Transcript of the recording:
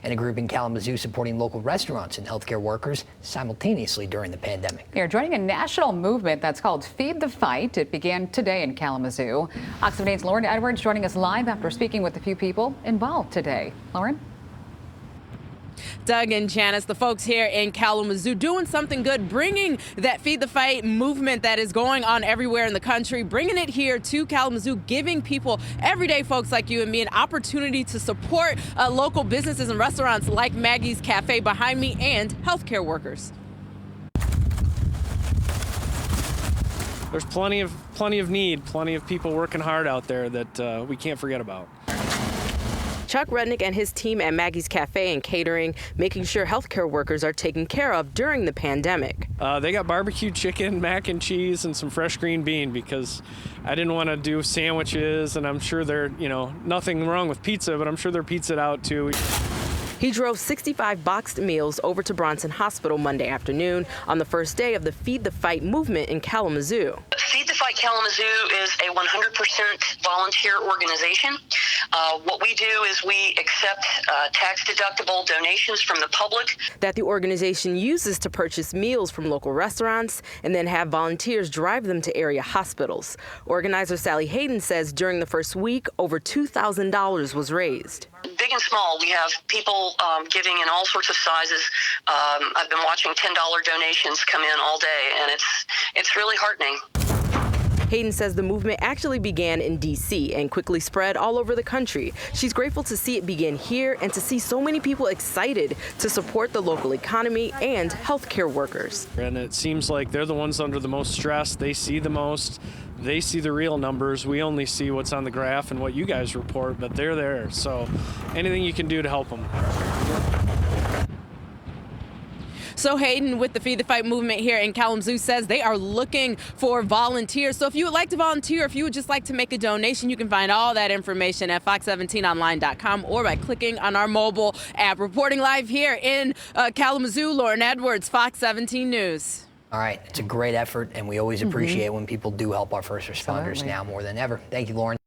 and a group in Kalamazoo supporting local restaurants and healthcare workers simultaneously during the pandemic. They're joining a national movement that's called Feed the Fight. It began today in Kalamazoo. Fox 17's Lauren Edwards joining us live after speaking with a few people involved today. Lauren? Doug and Janice, the folks here in Kalamazoo doing something good, bringing that Feed the Fight movement that is going on everywhere in the country, bringing it here to Kalamazoo, giving people, everyday folks like you and me, an opportunity to support local businesses and restaurants like Maggie's Cafe behind me and healthcare workers. There's plenty of need, plenty of people working hard out there that we can't forget about. Chuck Rudnick and his team at Maggie's Cafe and Catering, making sure healthcare workers are taken care of during the pandemic. They got barbecue chicken, mac and cheese, and some fresh green bean because I didn't want to do sandwiches, and I'm sure they're, nothing wrong with pizza, but I'm sure they're pizzaed out too. He drove 65 boxed meals over to Bronson Hospital Monday afternoon on the first day of the Feed the Fight movement in Kalamazoo. Feed the Fight Kalamazoo is a 100% volunteer organization. What we do is we accept tax-deductible donations from the public that the organization uses to purchase meals from local restaurants and then have volunteers drive them to area hospitals. Organizer Sally Hayden says during the first week, over $2,000 was raised. Big and small, we have people giving in all sorts of sizes. I've been watching $10 donations come in all day, and it's really heartening. Hayden says the movement actually began in D.C. and quickly spread all over the country. She's grateful to see it begin here and to see so many people excited to support the local economy and healthcare workers. And it seems like they're the ones under the most stress. They see the most. They see the real numbers. We only see what's on the graph and what you guys report, but they're there. So anything you can do to help them. So Hayden with the Feed the Fight movement here in Kalamazoo says they are looking for volunteers. So if you would like to volunteer, if you would just like to make a donation, you can find all that information at fox17online.com or by clicking on our mobile app. Reporting live here in Kalamazoo, Lauren Edwards, Fox 17 News. All right, it's a great effort, and we always appreciate when people do help our first responders now more than ever. Thank you, Lauren.